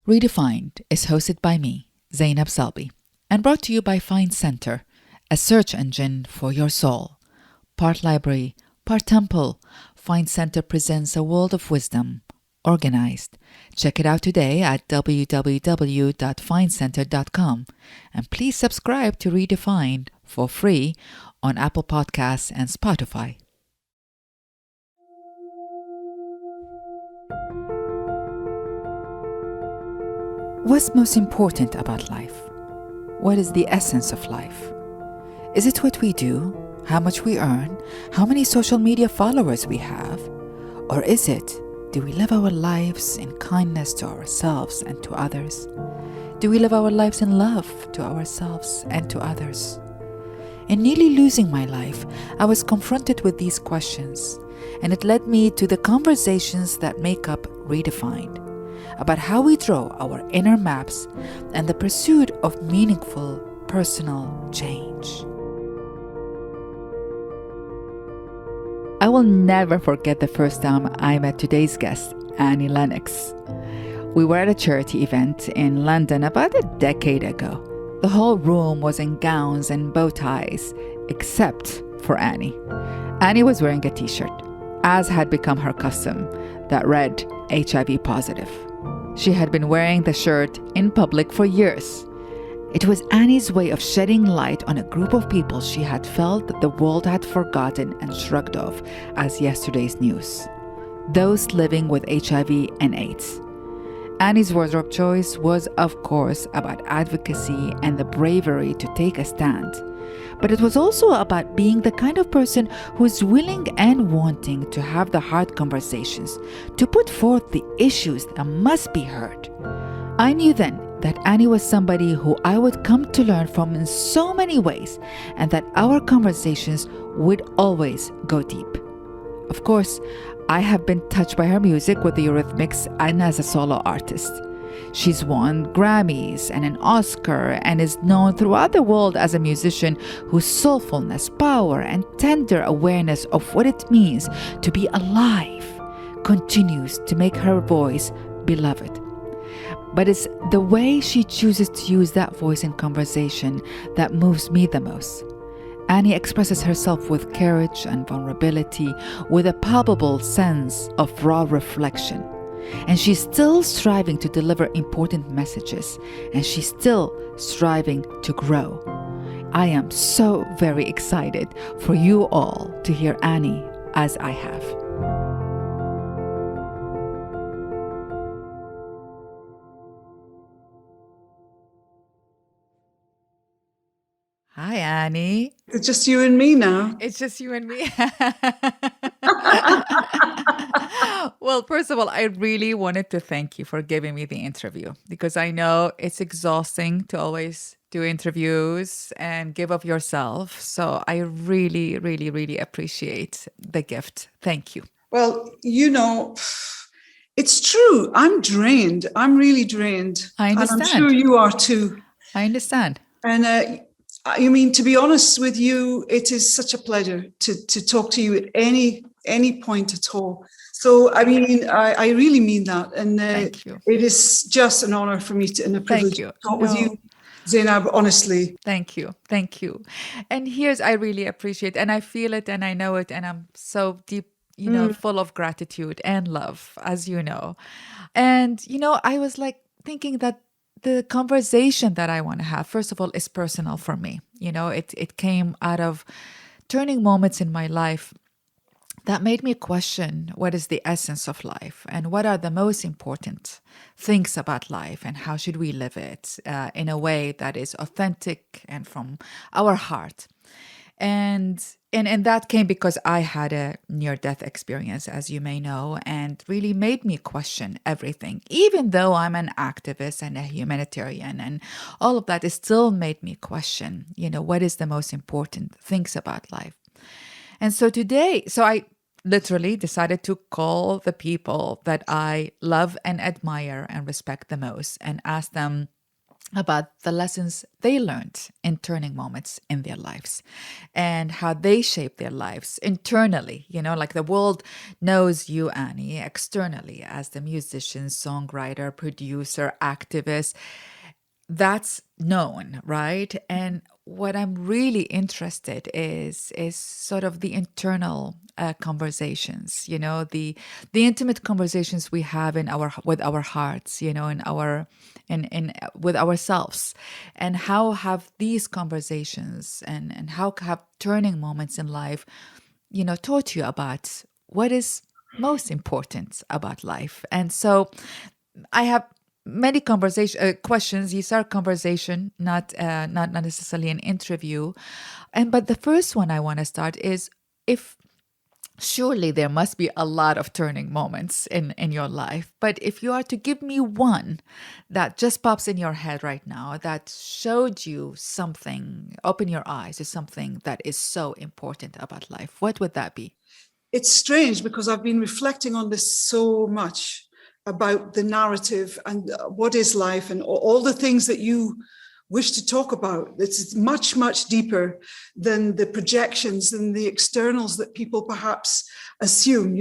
Redefined is hosted by me, Zainab Salbi, and brought to you by Find Center, a search engine for your soul. Part library, part temple, Find Center presents a world of wisdom, organized. Check it out today at www.findcenter.com, and please subscribe to Redefined for free on Apple Podcasts and Spotify. What's most important about life? What is the essence of life? Is it what we do, how much we earn, how many social media followers we have? Or is it, do we live our lives in kindness to ourselves and to others? Do we live our lives in love to ourselves and to others? In nearly losing my life, I was confronted with these questions, and it led me to the conversations that make up Redefined, about how we draw our inner maps and the pursuit of meaningful personal change. I will never forget the first time I met today's guest, Annie Lennox. We were at a charity event in London about a decade ago. The whole room was in gowns and bow ties, except for Annie. Annie was wearing a t-shirt, as had become her custom, that read HIV positive. She had been wearing the shirt in public for years. It was Annie's way of shedding light on a group of people she had felt that the world had forgotten and shrugged off as yesterday's news. Those living with HIV and AIDS. Annie's wardrobe choice was, of course, about advocacy and the bravery to take a stand. But it was also about being the kind of person who is willing and wanting to have the hard conversations, to put forth the issues that must be heard. I knew then that Annie was somebody who I would come to learn from in so many ways, and that our conversations would always go deep. Of course, I have been touched by her music with the Eurythmics and as a solo artist. She's won Grammys and an Oscar and is known throughout the world as a musician whose soulfulness, power, and tender awareness of what it means to be alive continues to make her voice beloved. But it's the way she chooses to use that voice in conversation that moves me the most. Annie expresses herself with courage and vulnerability, with a palpable sense of raw reflection. And she's still striving to deliver important messages, and she's still striving to grow. I am so very excited for you all to hear Annie as I have. Hi, Annie. It's just you and me now. It's just you and me. Well, first of all, I really wanted to thank you for giving me the interview, because I know it's exhausting to always do interviews and give of yourself. So I really, really, really appreciate the gift. Thank you. Well, it's true. I'm drained. I'm really drained. I And I'm understand. sure you are too. I understand. And to be honest with you, it is such a pleasure to talk to you at any point at all. So, I really mean that. And Thank you. it is just an honor for me and a privilege to talk with you, Zainab, honestly. Thank you. Thank you. And I really appreciate, and I feel it and I know it, and I'm so deep, full of gratitude and love, as you know. And, I was like thinking that the conversation that I want to have, first of all, is personal for me. It came out of turning moments in my life that made me question what is the essence of life and what are the most important things about life and how should we live it in a way that is authentic and from our heart. And that came because I had a near-death experience, as you may know, and really made me question everything. Even though I'm an activist and a humanitarian and all of that, it still made me question, what is the most important things about life. And so I literally decided to call the people that I love and admire and respect the most and ask them, about the lessons they learned in turning moments in their lives and how they shape their lives internally. Like the world knows you, Annie, externally as the musician, songwriter, producer, activist. That's known, right? And what I'm really interested is sort of the internal conversations, the intimate conversations we have in our with our hearts, in our in with ourselves, and how have these conversations and how have turning moments in life, taught you about what is most important about life. And so I have many conversation questions. These are conversation, not necessarily an interview. And but the first one I want to start is, if surely there must be a lot of turning moments in your life, but if you are to give me one that just pops in your head right now that showed you something, open your eyes to something that is so important about life, what would that be? It's strange because I've been reflecting on this so much about the narrative and what is life and all the things that you wish to talk about. It's much, much deeper than the projections and the externals that people perhaps assume,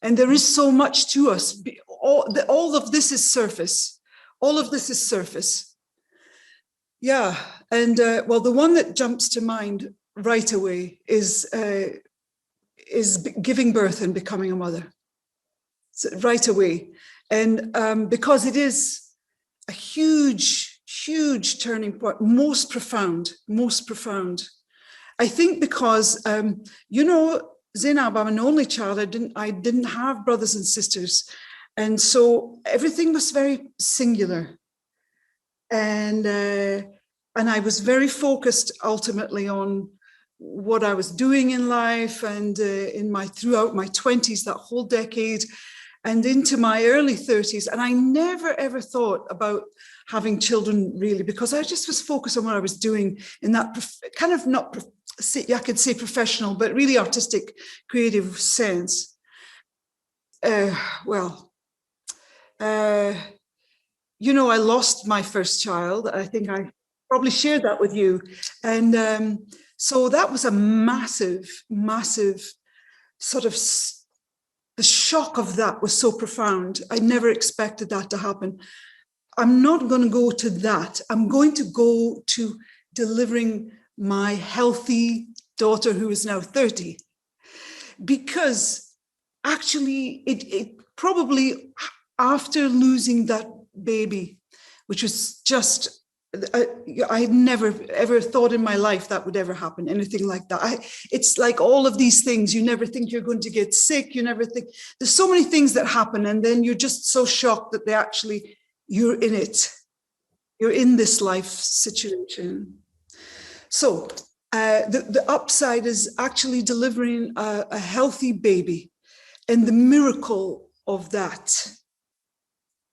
And there is so much to us. All of this is surface. All of this is surface. Yeah. And well, the one that jumps to mind right away is giving birth and becoming a mother. So right away. And because it is a huge, huge turning point, most profound. I think because, Zainab, I'm an only child. I didn't have brothers and sisters. And so everything was very singular. And I was very focused ultimately on what I was doing in life and throughout my 20s, that whole decade, and into my early 30s. And I never, ever thought about having children, really, because I just was focused on what I was doing in that kind of I could say professional, but really artistic, creative sense. I lost my first child. I think I probably shared that with you. And so that was a massive, massive sort of, the shock of that was so profound. I never expected that to happen. I'm not going to go to that. I'm going to go to delivering my healthy daughter who is now 30. Because actually, it probably, after losing that baby, which was just, I had never ever thought in my life that would ever happen, anything like that. It's like all of these things, you never think you're going to get sick, you never think, there's so many things that happen, and then you're just so shocked that you're in it. You're in this life situation. So the upside is actually delivering a healthy baby, and the miracle of that,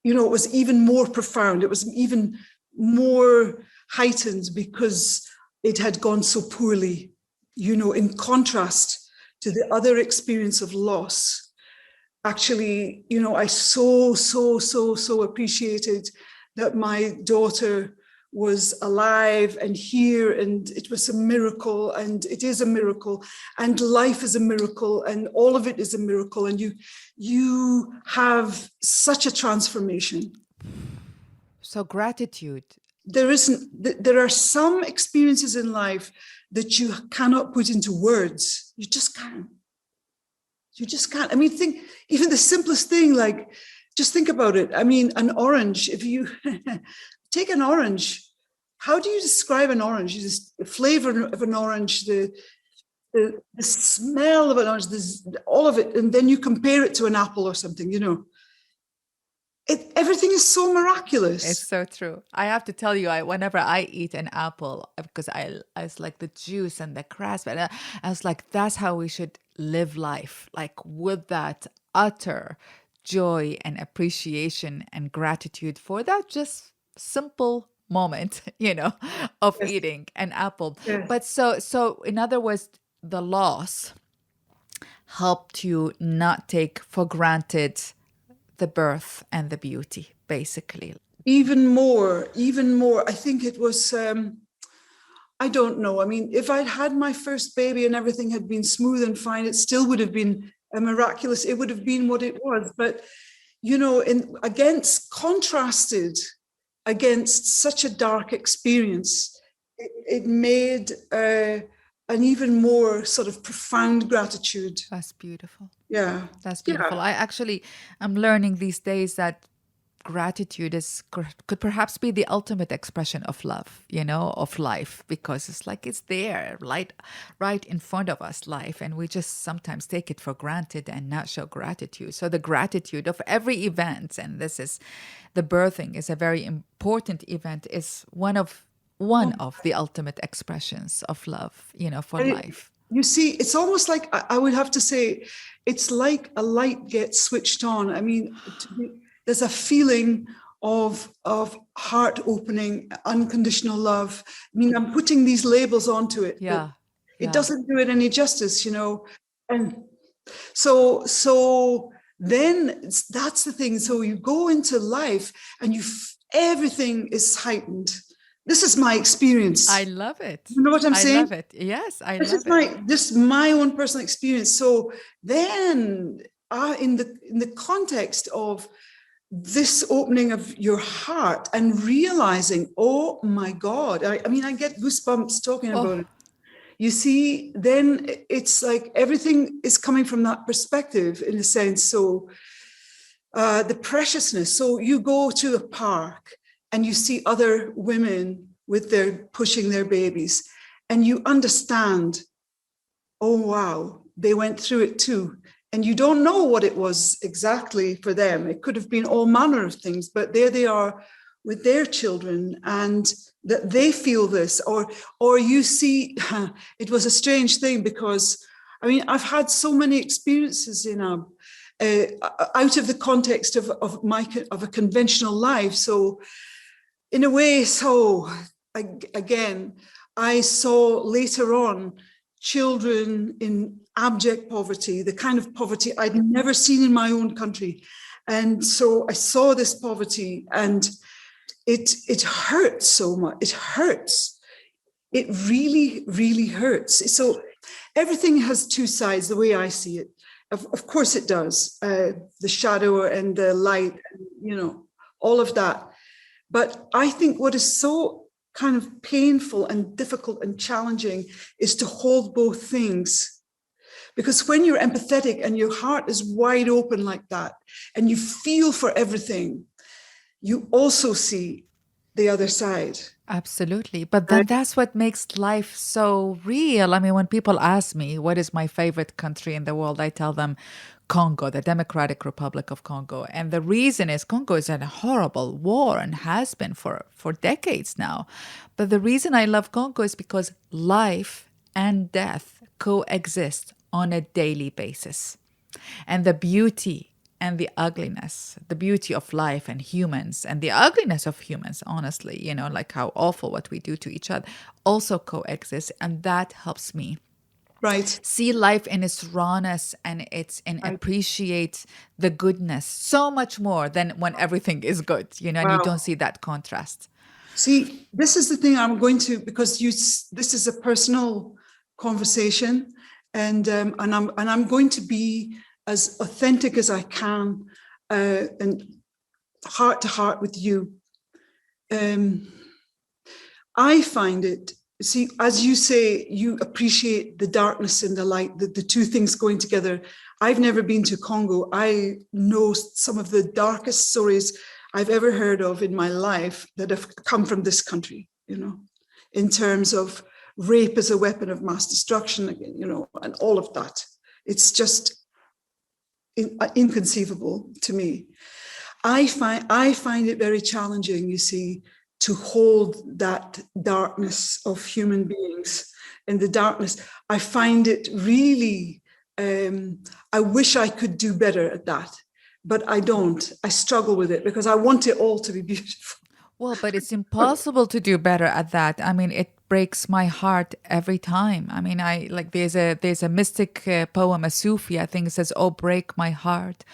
it was even more profound. It was even more heightened because it had gone so poorly, in contrast to the other experience of loss. Actually, I so appreciated that my daughter was alive and here, and it was a miracle, and it is a miracle, and life is a miracle, and all of it is a miracle, and you have such a transformation. So gratitude. There are some experiences in life that you cannot put into words. You just can't. I mean, even the simplest thing, like, just think about it. I mean, an orange, if you take an orange, how do you describe an orange? The flavor of an orange, the smell of an orange, all of it, and then you compare it to an apple or something, everything is so miraculous. It's so true. I have to tell you, whenever I eat an apple, because I was like the juice and the crust, but I was like, that's how we should live life, like with that utter joy and appreciation and gratitude for that just simple moment, of Yes. eating an apple. Yes. But so in other words, the loss helped you not take for granted the birth and the beauty, basically. even more. I think it was, I don't know. I mean, if I'd had my first baby and everything had been smooth and fine, it still would have been a miraculous. It would have been what it was. But, you know, contrasted against such a dark experience, it made an even more sort of profound gratitude. That's beautiful. Yeah. That's beautiful. I'm learning these days that gratitude could perhaps be the ultimate expression of love, of life, because it's like it's there, right in front of us, life, and we just sometimes take it for granted and not show gratitude. So the gratitude of every event, and this is the birthing is a very important event, is one of the ultimate expressions of love, for life. You see, it's almost like I would have to say, it's like a light gets switched on. I mean, there's a feeling of heart opening, unconditional love. I mean, I'm putting these labels onto it. Yeah. It doesn't do it any justice, And so then that's the thing. So you go into life and everything is heightened. This is my experience. I love it. You know what I'm saying? I love it. Yes, I love it. This is my own personal experience. So then, in the context of this opening of your heart and realizing, oh my God, I mean, I get goosebumps talking about it. You see, then it's like everything is coming from that perspective in a sense. So the preciousness. So you go to a park and you see other women pushing their babies, and you understand, oh, wow, they went through it too. And you don't know what it was exactly for them. It could have been all manner of things, but there they are with their children, and that they feel this, or you see, it was a strange thing because, I mean, I've had so many experiences out of the context of a conventional life. So in a way, again, I saw later on children in abject poverty, the kind of poverty I'd never seen in my own country. And so I saw this poverty, and it hurts so much. It hurts. It really, really hurts. So everything has two sides, the way I see it. Of course it does. The shadow and the light, all of that. But I think what is so kind of painful and difficult and challenging is to hold both things. Because when you're empathetic and your heart is wide open like that, and you feel for everything, you also see the other side. Absolutely. But then that's what makes life so real. I mean, when people ask me, what is my favorite country in the world, I tell them Congo, the Democratic Republic of Congo. And the reason is Congo is in a horrible war and has been for decades now. But the reason I love Congo is because life and death coexist on a daily basis. And the beauty and the ugliness, the beauty of life and humans and the ugliness of humans, honestly, like how awful what we do to each other, also coexist. And that helps me see life in its rawness and appreciate the goodness so much more than when everything is good, and you don't see that contrast. See, this is the thing I'm going to, because this is a personal conversation, and I'm going to be as authentic as I can, and heart to heart with you. I find it, see, as you say, you appreciate the darkness and the light, the two things going together. I've never been to Congo. I know some of the darkest stories I've ever heard of in my life that have come from this country, in terms of rape as a weapon of mass destruction, and all of that. It's just inconceivable to me. I find it very challenging, you see, to hold that darkness of human beings and the darkness. I find it really, I wish I could do better at that, but I don't. I struggle with it because I want it all to be beautiful. Well, but it's impossible to do better at that. I mean, it breaks my heart every time. I mean, there's a mystic poem, a Sufi, I think it says, "Oh, break my heart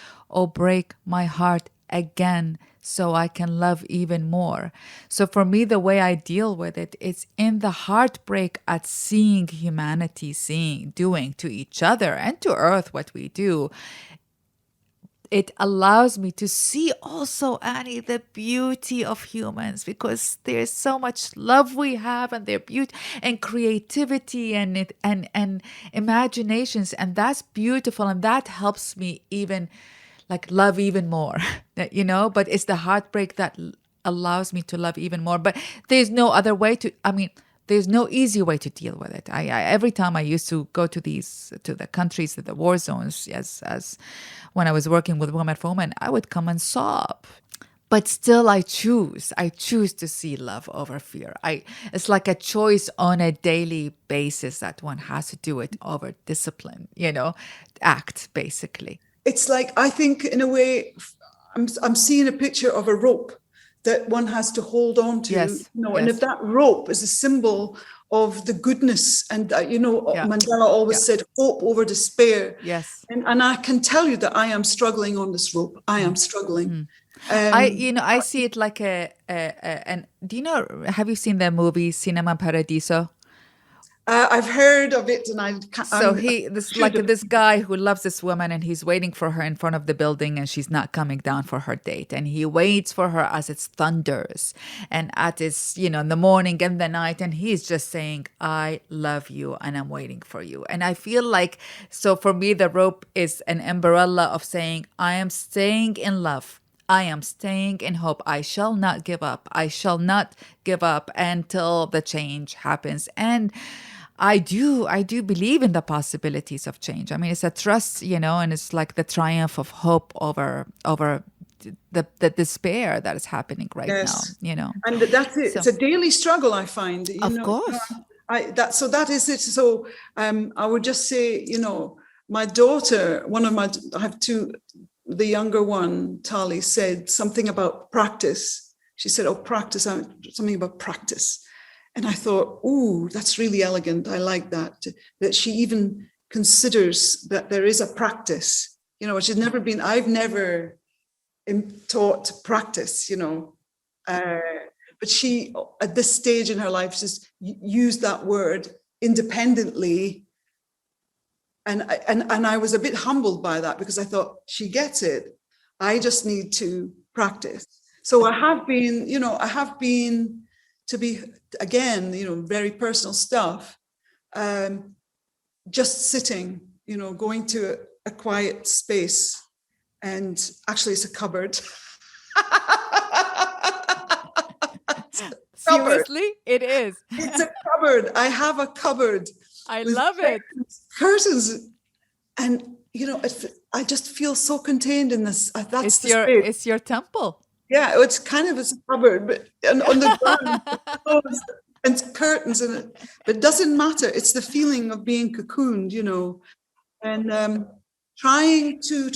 again, so I can love even more. So for me, the way I deal with it is in the heartbreak at seeing humanity doing to each other and to earth what we do. It allows me to see also, Annie, the beauty of humans, because there's so much love we have, and their beauty and creativity and imaginations, and that's beautiful, and that helps me even like love even more. But it's the heartbreak that allows me to love even more. But there's no other way to, I mean, there's no easy way to deal with it. I every time I used to go to the countries, to the war zones, as when I was working with Women for Women, I would come and sob. But still, I choose to see love over fear. It's like a choice on a daily basis that one has to do it over discipline, act basically. It's like, I think in a way, I'm seeing a picture of a rope that one has to hold on to, Yes, and if yes, that rope is a symbol of the goodness, and yeah, Mandela always yeah, said hope over despair. yes. And I can tell you that I am struggling on this rope. I am struggling. I Um, you know I see it like and do you know, have you seen the movie Cinema Paradiso? I've heard of it, and So he this should like have. this guy who loves this woman, and he's waiting for her in front of the building, and she's not coming down for her date, and he waits for her as it thunders, and at its in the morning and the night, and he's just saying, I love you and I'm waiting for you. And I feel like, so for me, the rope is an umbrella of saying, I am staying in love, I am staying in hope. I shall not give up. I shall not give up until the change happens. And I do believe in the possibilities of change. I mean, it's a trust, and it's like the triumph of hope over the despair that is happening right now, Yes, and that's it. It's So, a daily struggle, I find. of course. That is it. So I would just say, my daughter, I have two. The younger one, Tali, said something about practice. She said, "Oh, practice," something about practice, and I thought, "Ooh, that's really elegant. I like that." That she even considers that there is a practice. She's never been. I've never taught practice, but she, at this stage in her life, just used that word independently, and I was a bit humbled by that, because I thought, she gets it. I just need to practice. So I have been to be, again, very personal stuff. Just sitting, going to a quiet space, and actually it's a cupboard. Cupboard. Seriously, it is. It's a cupboard. I have a cupboard I with love it. curtains, and I just feel so contained in this. That's It's the your space. it's your temple. Yeah, it's kind of, it's a cupboard, but and on the ground, clothes and curtains, but it doesn't matter. It's the feeling of being cocooned, and trying to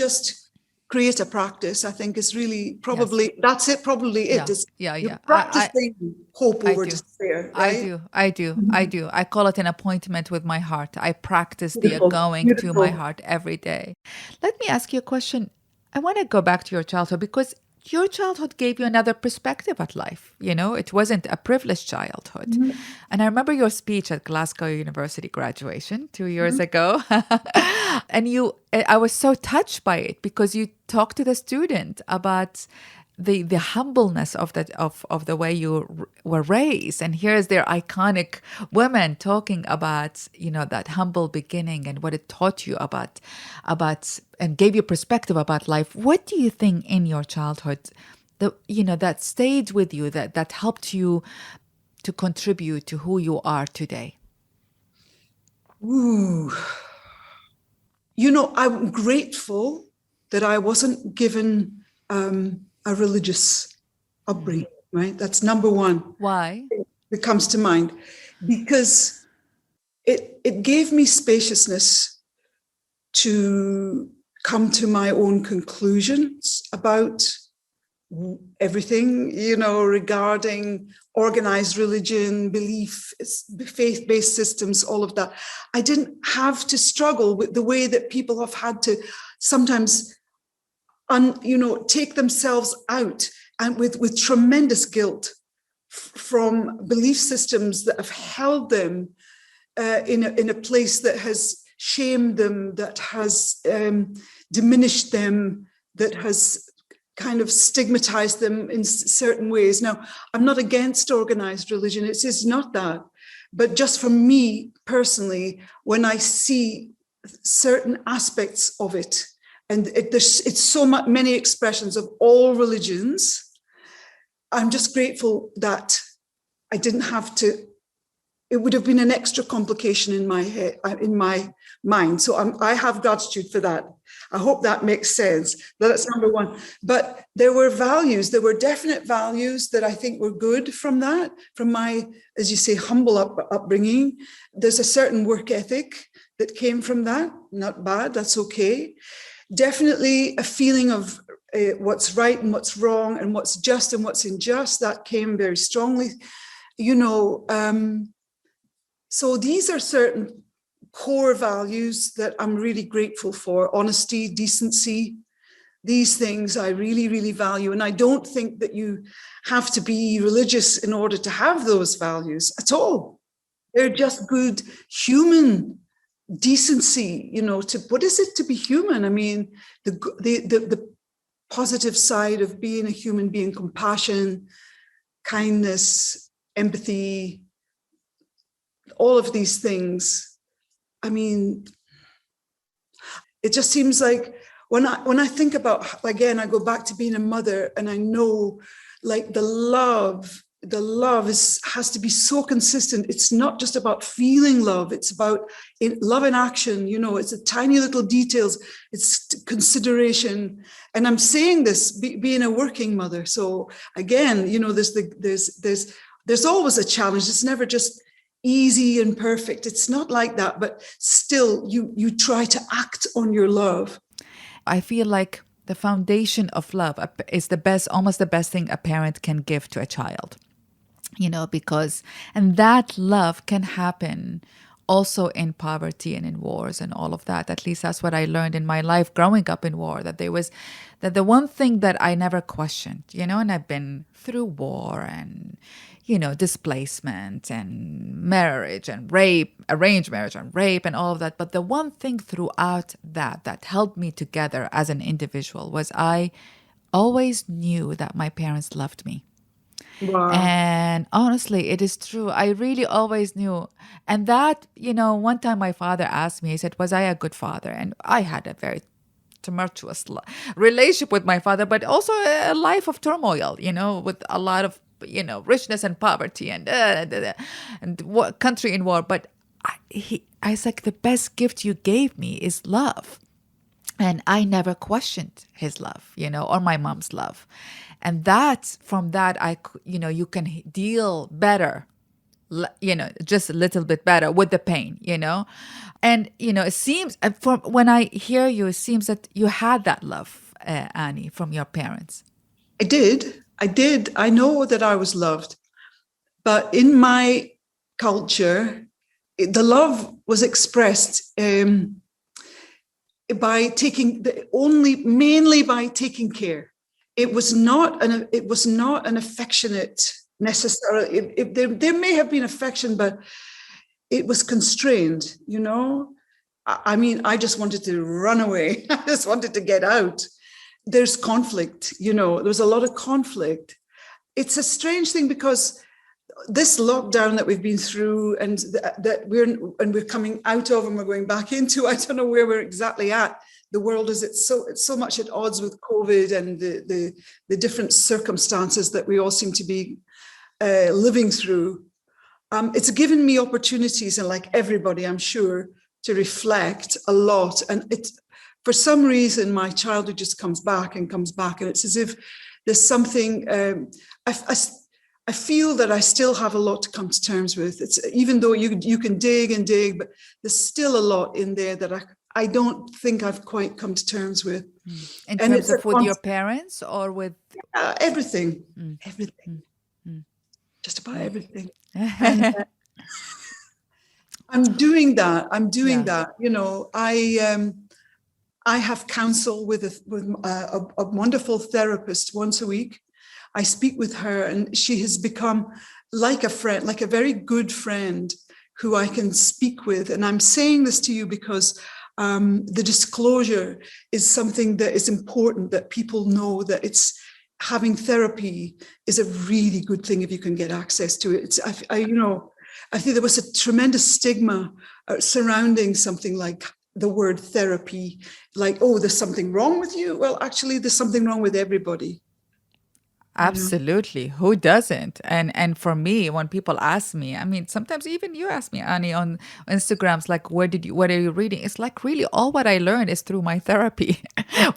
just create a practice, I think, is really Yes. probably, that's it. Probably it Yeah. is. Yeah. You're Yeah. practicing hope I over do. despair, I right? do. I do. I Mhm. do. I call it an appointment with my heart. I practice the Beautiful, going to my beautiful. heart every day. Let me ask you a question. I want to go back to your childhood, because your childhood gave you another perspective at life. It wasn't a privileged childhood. Mhm, And I remember your speech at Glasgow University graduation 2 years mhm. ago. And I was so touched by it, because you talked to the student about the humbleness of the way you were raised, and here's their iconic women talking about that humble beginning and what it taught you about and gave you perspective about life. What do you think in your childhood that stayed with you, that helped you to contribute to who you are today? Ooh, I'm grateful that I wasn't given a religious Mm. upbringing, right? That's number one Why? that comes to mind, because it gave me spaciousness to come to my own conclusions about everything, regarding organized religion, belief, faith-based systems, all of that. I didn't have to struggle with the way that people have had to sometimes take themselves out and with tremendous guilt from belief systems that have held them in a place that has shamed them, that has diminished them, that has kind of stigmatized them in certain ways. Now, I'm not against organized religion. It's not that. But just for me personally, when I see certain aspects of it, and it's so many expressions of all religions, I'm just grateful that I didn't have to. It would have been an extra complication in my head, in my mind. So I have gratitude for that. I hope that makes sense. That's number one. But there were values, there were definite values that I think were good from that, from my, as you say, humble upbringing. There's a certain work ethic that came from that. Not bad, that's okay. Definitely a feeling of what's right and what's wrong and what's just and what's unjust. That came very strongly. So these are certain core values that I'm really grateful for. Honesty, decency, these things I really, really value. And I don't think that you have to be religious in order to have those values at all. They're just good human decency, what is it to be human? I mean, the positive side of being a human being, compassion, kindness, empathy, all of these things. I mean, it just seems like when I think about, again, I go back to being a mother, and I know like the love has to be so consistent. It's not just about feeling love. It's about love in action. It's the tiny little details. It's consideration. And I'm saying this being a working mother. So again, there's always a challenge. It's never just easy and perfect. It's not like that, but still you try to act on your love. I feel like the foundation of love is almost the best thing a parent can give to a child, and that love can happen also in poverty and in wars and all of that. At least that's what I learned in my life growing up in war, that the one thing that I never questioned, and I've been through war and, displacement and marriage and rape, arranged marriage and rape and all of that. But the one thing throughout that held me together as an individual was I always knew that my parents loved me. Wow. And honestly, it is true. I really always knew. And that, one time my father asked me, he said, was I a good father? And I had a very tumultuous relationship with my father, but also a life of turmoil, with a lot of, richness and poverty and country in war. But I was like, the best gift you gave me is love. And I never questioned his love, or my mom's love. And from that, you can deal better, just a little bit better with the pain, And, it seems, from when I hear you, it seems that you had that love, Annie, from your parents. I did. I know that I was loved. But in my culture, the love was expressed mainly by taking care. It was not an affectionate necessarily. There may have been affection, but it was constrained. I mean, I just wanted to run away. I just wanted to get out. There's conflict. There's a lot of conflict. It's a strange thing because this lockdown that we've been through and that we're coming out of and we're going back into, I don't know where we're exactly at. The world is it's so much at odds with COVID and the different circumstances that we all seem to be living through. It's given me opportunities, and like everybody, I'm sure, to reflect a lot. And for some reason, my childhood just comes back, and it's as if there's something. I feel that I still have a lot to come to terms with. It's even though you can dig and dig, but there's still a lot in there that I don't think I've quite come to terms with. In terms of with your parents or with everything, everything, just about everything. And, I'm doing that. I have counsel with a wonderful therapist once a week. I speak with her, and she has become like a friend, like a very good friend who I can speak with. And I'm saying this to you because the disclosure is something that is important, that people know that it's having therapy is a really good thing if you can get access to it. I think there was a tremendous stigma surrounding something like the word therapy, like, oh, there's something wrong with you. Well, actually, there's something wrong with everybody. Absolutely. Who doesn't? And for me, when people ask me, I mean, sometimes even you ask me, Annie, on Instagrams, like, what are you reading? It's like really all what I learned is through my therapy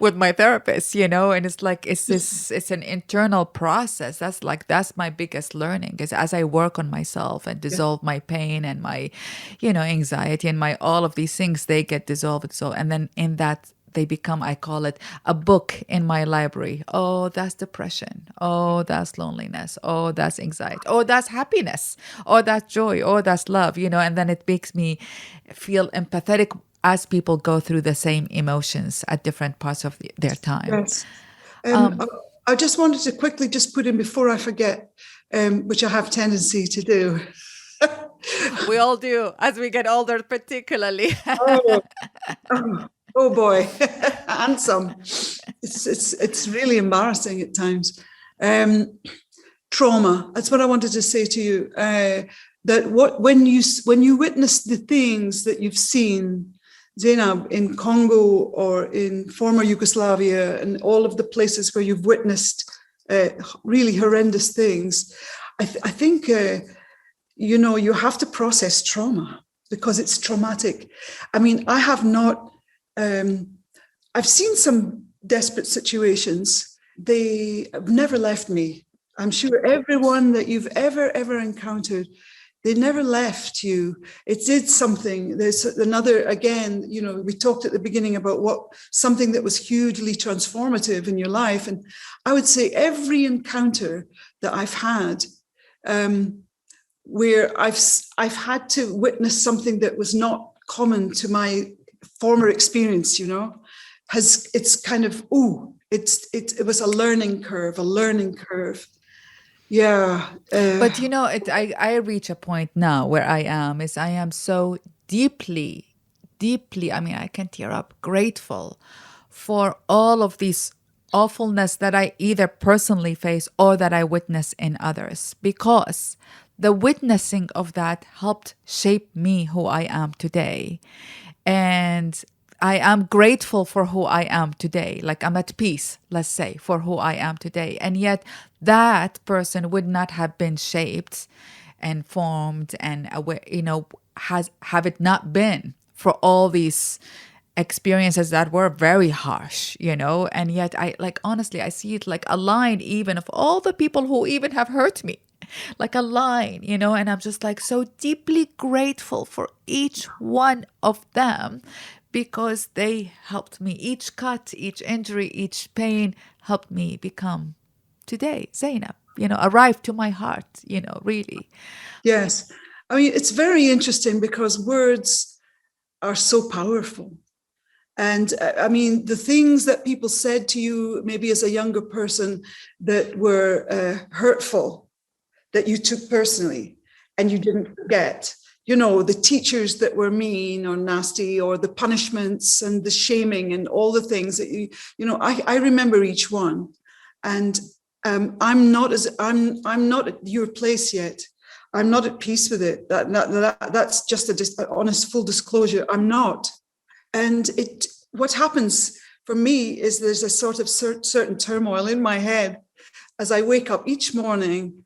with my therapist, and it's like it's an internal process. That's my biggest learning is as I work on myself and Yeah. dissolve my pain and my, anxiety and my all of these things, they get dissolved. So and then in that they become, I call it a book in my library. Oh, that's depression. Oh, that's loneliness. Oh, that's anxiety. Oh, that's happiness. Oh, that's joy. Oh, that's love, and then it makes me feel empathetic as people go through the same emotions at different parts of their time. Yes. I just wanted to quickly just put in before I forget, which I have tendency to do. We all do as we get older, particularly. Oh, oh boy, and some. It's really embarrassing at times. Trauma. That's what I wanted to say to you. When you witness the things that you've seen, Zainab, in Congo or in former Yugoslavia and all of the places where you've witnessed really horrendous things, I think you have to process trauma because it's traumatic. I mean, I have not. I've seen some desperate situations. They have never left me. I'm sure everyone that you've ever encountered, they never left you. It did something. There's another, again, we talked at the beginning about something that was hugely transformative in your life. And I would say every encounter that I've had, where I've had to witness something that was not common to my former experience, it's kind of, it was a learning curve. Yeah. But I reach a point now where I am so deeply, deeply, I mean, I can tear up, grateful for all of these awfulness that I either personally face or that I witness in others, because the witnessing of that helped shape me who I am today. And I am grateful for who I am today. Like I'm at peace, let's say, for who I am today. And yet that person would not have been shaped and formed and have it not been for all these experiences that were very harsh, and yet honestly, I see it like a line even of all the people who even have hurt me, like a line, and I'm just like so deeply grateful for each one of them because they helped me. Each cut, each injury, each pain helped me become today, Zainab, arrived to my heart, really. Yes. I mean, it's very interesting because words are so powerful. And I mean, the things that people said to you, maybe as a younger person, that were hurtful, that you took personally and you didn't forget, the teachers that were mean or nasty, or the punishments and the shaming and all the things that I remember each one. And I'm not at your place yet. I'm not at peace with it. That's just a honest, full disclosure. I'm not. And what happens for me is there's a sort of certain turmoil in my head as I wake up each morning.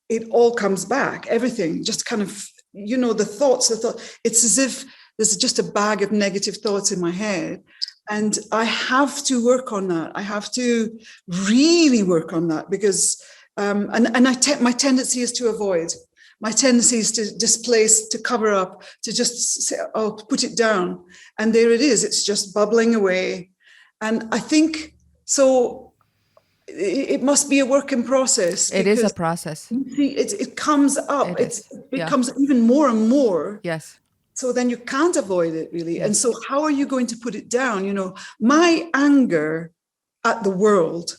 It all comes back, everything, just kind of, the thoughts. It's as if there's just a bag of negative thoughts in my head. And I have to work on that. I have to really work on that because, my tendency is to avoid. My tendency is to displace, to cover up, to just say, oh, put it down. And there it is. It's just bubbling away. And I think so. It must be a work in process. It is a process. See, it comes up. It It is. becomes even more and more. Yes. So then you can't avoid it really. And so how are you going to put it down? My anger at the world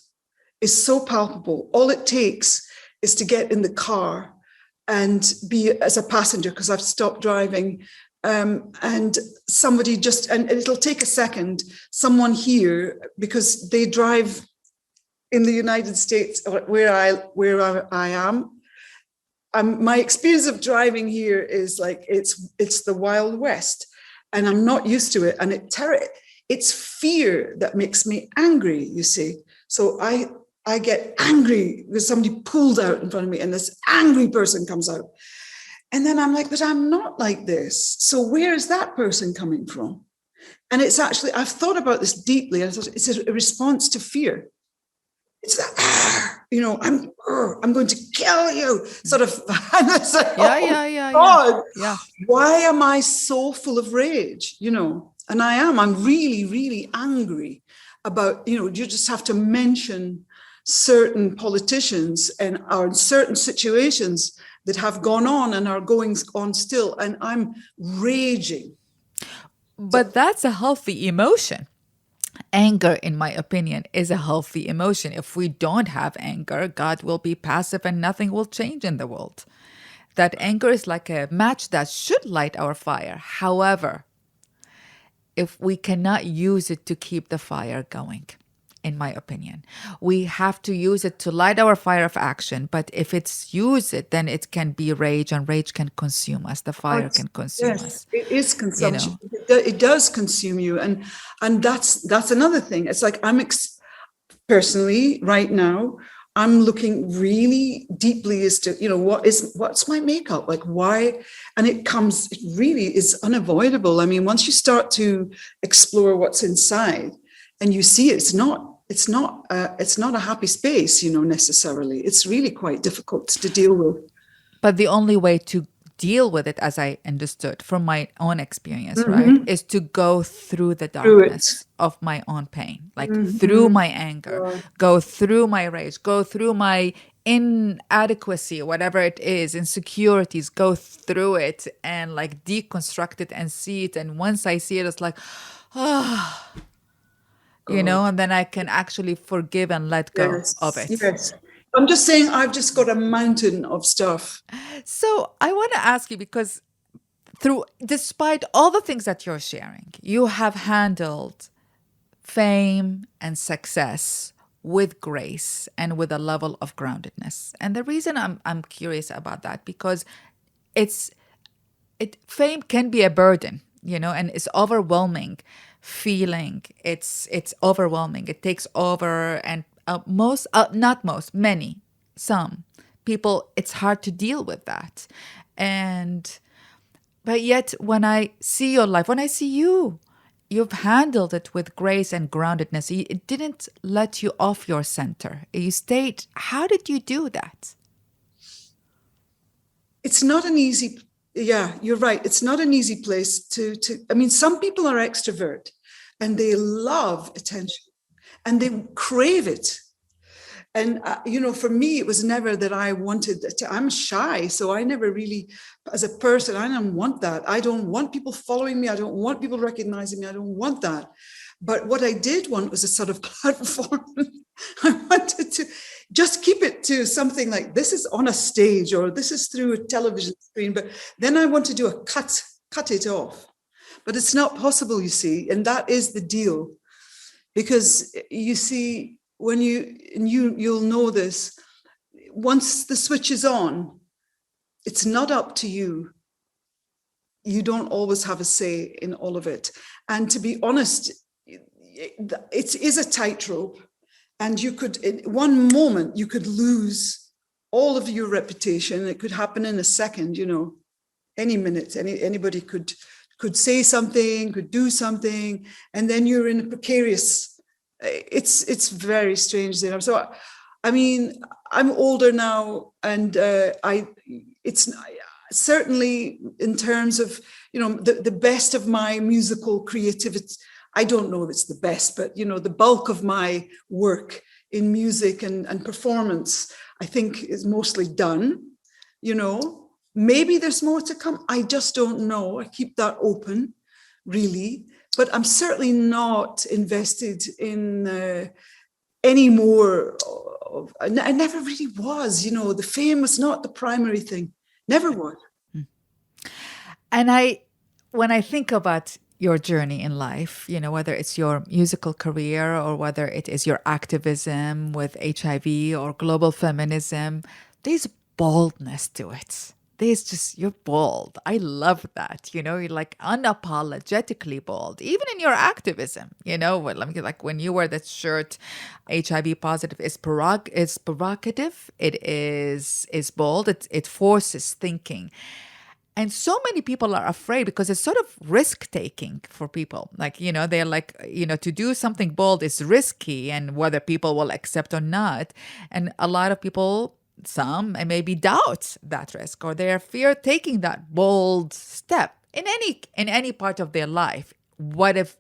is so palpable. All it takes is to get in the car and be as a passenger, because I've stopped driving, and somebody and it'll take a second, someone here, because they drive in the United States where I am. My experience of driving here is like it's the Wild West, and I'm not used to it. And it's fear that makes me angry, you see. So I get angry because somebody pulled out in front of me, and this angry person comes out. And then I'm like, but I'm not like this. So where is that person coming from? And it's actually, I've thought about this deeply. I thought it's a response to fear. It's that, I'm going to kill you, sort of. And it's like, God, why am I so full of rage? And I'm really, really angry about, you just have to mention certain politicians and are in certain situations that have gone on and are going on still. And I'm raging. But that's a healthy emotion. Anger, in my opinion, is a healthy emotion. If we don't have anger, God will be passive and nothing will change in the world. That anger is like a match that should light our fire. However, if we cannot use it to keep the fire going, in my opinion, we have to use it to light our fire of action. But if it's use it, then it can be rage, and rage can consume us. The fire can consume us. It is consumption. It does consume you, and that's another thing. It's like personally right now, I'm looking really deeply as to what's my makeup, like why, and it really is unavoidable. I mean, once you start to explore what's inside, and you see it's not a happy space, necessarily. It's really quite difficult to deal with. But the only way to deal with it, as I understood from my own experience, right, is to go through the darkness of my own pain, like through my anger, go through my rage, go through my inadequacy, whatever it is, insecurities, go through it and like deconstruct it and see it. And once I see it, it's like, and then I can actually forgive and let go of it. Yes. I'm just saying, I've just got a mountain of stuff. So I want to ask you, because despite all the things that you're sharing, you have handled fame and success with grace and with a level of groundedness. And the reason I'm curious about that, because fame can be a burden, and it's overwhelming feeling. It's overwhelming. It takes over, and some people, it's hard to deal with that. But yet when I see your life, when I see you've handled it with grace and groundedness. It didn't let you off your center. You stayed. How did you do that? It's not an easy, you're right. It's not an easy place to, some people are extrovert and they love attention and they crave it. And, for me, it was never that I wanted I'm shy. So I never really, as a person, I don't want that. I don't want people following me. I don't want people recognizing me. I don't want that. But what I did want was a sort of platform. I wanted to just keep it to something like this is on a stage or this is through a television screen. But then I want to do a cut it off. But it's not possible, you see. And that is the deal. Because you see, when you'll know this, once the switch is on, it's not up to you. You don't always have a say in all of it. And to be honest, it is a tightrope. And you could, in one moment, you could lose all of your reputation. It could happen in a second, any minute. Anybody could say something, could do something, and then you're in a precarious. It's very strange, Zainab. So, I'm older now, and it's certainly in terms of the best of my musical creativity. I don't know if it's the best, but the bulk of my work in music and performance, I think, is mostly done. maybe there's more to come. I just don't know. I keep that open, really. But I'm certainly not invested in any more. I never really was. The fame was not the primary thing. Never was. And when I think about your journey in life, whether it's your musical career or whether it is your activism with HIV or global feminism, there's boldness to it. You're bold. I love that. You're like unapologetically bold, even in your activism. Like when you wear that shirt, HIV positive is provocative. It is bold. It forces thinking. And so many people are afraid because it's sort of risk taking for people. Like, they're like, to do something bold is risky and whether people will accept or not. And a lot of people, some and maybe doubt that risk or they fear taking that bold step in any part of their life. What if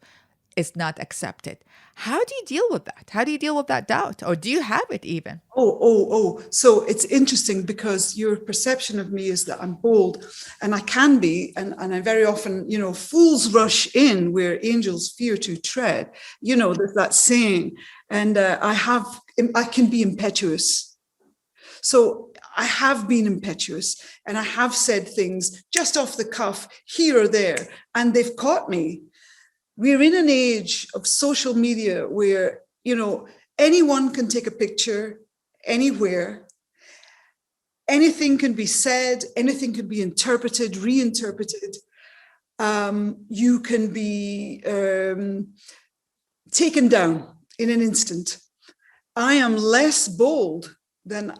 it's not accepted? How do you deal with that? How do you deal with that doubt? Or do you have it even? Oh. So it's interesting because your perception of me is that I'm bold, and I can be, and I very often, fools rush in where angels fear to tread. There's that saying, and I can be impetuous. So I have been impetuous, and I have said things just off the cuff here or there, and they've caught me. We're in an age of social media where, anyone can take a picture anywhere. Anything can be said, anything can be interpreted, reinterpreted. You can be taken down in an instant. I am less bold than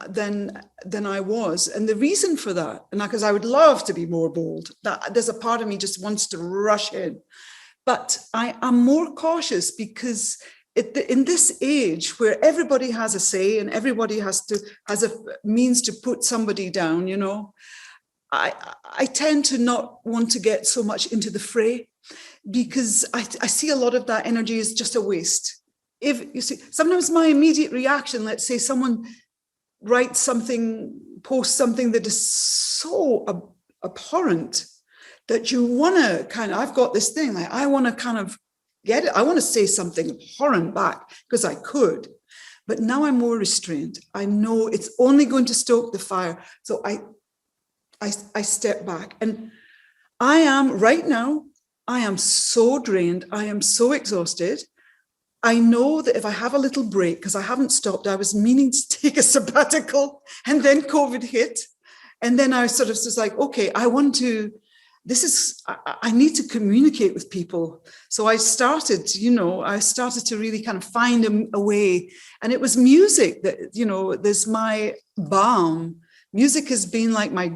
I was. And the reason for that, and because I would love to be more bold, that there's a part of me just wants to rush in. But I am more cautious because in this age where everybody has a say and everybody has a means to put somebody down, I tend to not want to get so much into the fray because I see a lot of that energy is just a waste. If you see, sometimes my immediate reaction, let's say someone writes something, posts something that is so abhorrent, that you want to I've got this thing, like I want to kind of get it. I want to say something abhorrent back because I could, but now I'm more restrained. I know it's only going to stoke the fire. So I step back, and right now, I am so drained. I am so exhausted. I know that if I have a little break, because I haven't stopped, I was meaning to take a sabbatical, and then COVID hit. And then I sort of was like, okay, I need to communicate with people. So I started to really kind of find a way. And it was music that, there's my balm. Music has been like my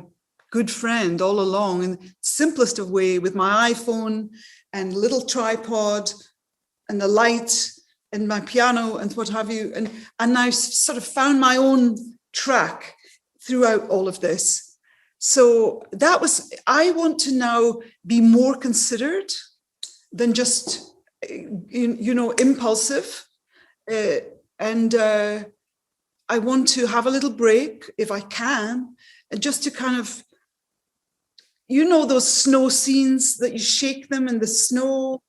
good friend all along, in the simplest of way, with my iPhone and little tripod and the light and my piano and what have you. And I sort of found my own track throughout all of this. So I want to now be more considered than just, impulsive. And I want to have a little break if I can, and just to kind of, those snow scenes that you shake them in the snow.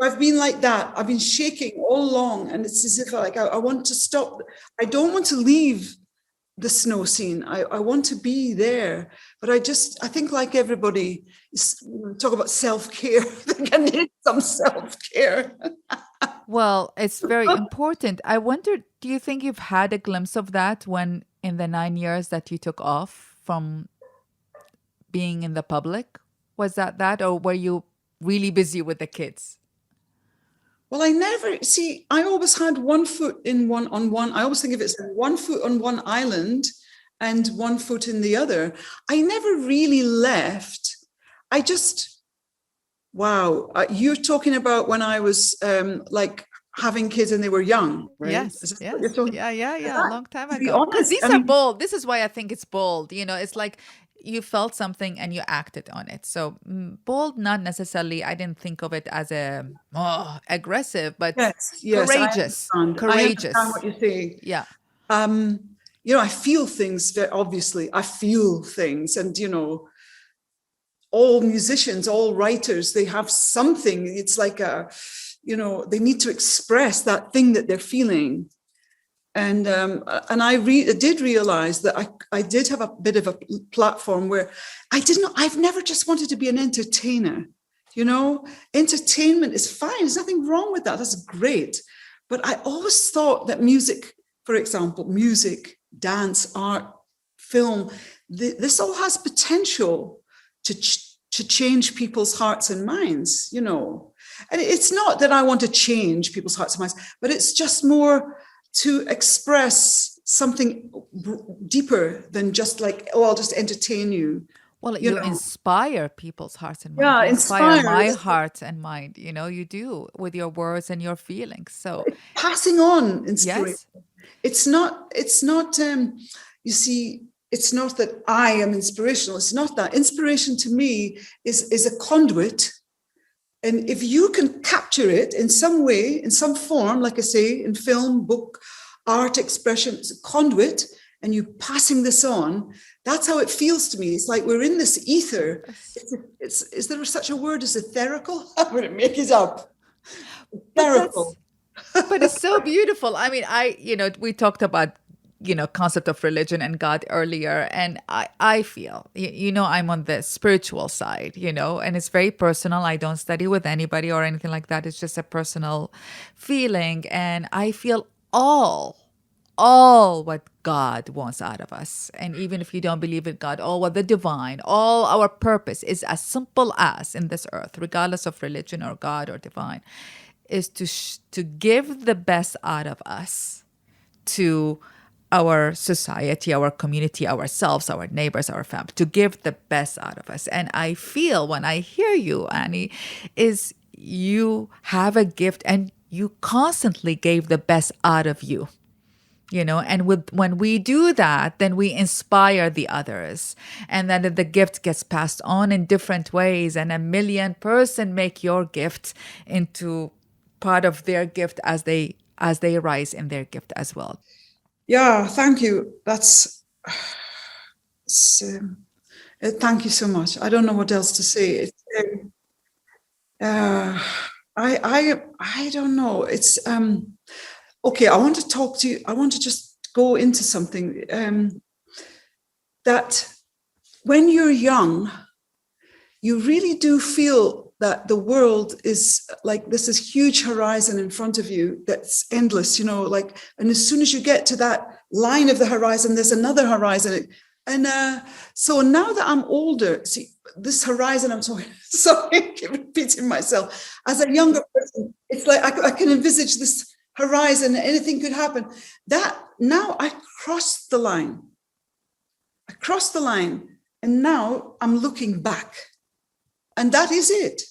I've been like that. I've been shaking all along, and it's as if I want to stop. I don't want to leave the snow scene. I want to be there, but I think like everybody, talk about self-care. I think I need some self-care. Well, it's very important. I wonder, do you think you've had a glimpse of that when in the 9 years that you took off from being in the public? Was that, or were you really busy with the kids? Well, I always had one foot on one. I always think of it as one foot on one island and one foot in the other. I never really left. Wow. You're talking about when I was like having kids and they were young, right? Yes. Yeah. A long time To be ago. Because honest, these are bold. This is why I think it's bold. It's like you felt something and you acted on it. So bold, not necessarily, I didn't think of it as aggressive, but yes, courageous. I understand what you're saying. Yeah. I feel things very obviously. I feel things. And, all musicians, all writers, they have something. It's like they need to express that thing that they're feeling. And I did realize that I did have a bit of a platform where I've never just wanted to be an entertainer. Entertainment is fine. There's nothing wrong with that. That's great. But I always thought that music, for example, music, dance, art, film, this all has potential to change people's hearts and minds, And it's not that I want to change people's hearts and minds, but it's just more to express something deeper than just like, I'll just entertain you. Well, you inspire people's hearts and minds. Yeah, you inspire my heart and mind. You do with your words and your feelings. So passing on inspiration. Yes. It's not, you see, it's not that I am inspirational. It's not that. Inspiration to me is a conduit. And if you can capture it in some way, in some form, like I say, in film, book, art, expression, it's a conduit, and you passing this on, that's how it feels to me. It's like we're in this ether. Is there such a word as etherical? I'm going to make it up. Etherical. But it's so beautiful. I mean, we talked about, concept of religion and God earlier. And I feel, I'm on the spiritual side, and it's very personal. I don't study with anybody or anything like that. It's just a personal feeling. And I feel all what God wants out of us. And even if you don't believe in God, all what the divine, all our purpose is as simple as in this earth, regardless of religion or God or divine, is to give the best out of us to our society, our community, ourselves, our neighbors, our family, to give the best out of us. And I feel when I hear you, Annie, is you have a gift and you constantly gave the best out of you. And when we do that, then we inspire the others, and then the gift gets passed on in different ways, and 1 million person make your gift into part of their gift as they rise in their gift as well. Yeah, thank you. Thank you so much. I don't know what else to say. I don't know. It's okay. I want to talk to you. I want to just go into something that when you're young, you really do feel that the world is like this is huge horizon in front of you that's endless, and as soon as you get to that line of the horizon, there's another horizon. And so now that I'm older, see, this horizon, I'm sorry, I keep repeating myself. As a younger person, it's like I can envisage this horizon, anything could happen. That now I crossed the line. And now I'm looking back. And that is it.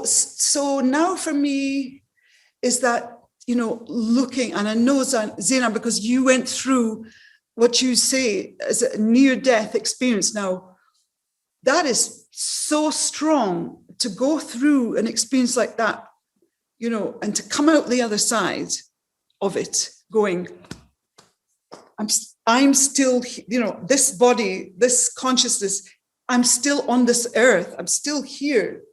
So now for me is that, looking, and I know, Zainab, because you went through what you say as a near-death experience now, that is so strong to go through an experience like that, and to come out the other side of it going, I'm still, this body, this consciousness, I'm still on this earth. I'm still here,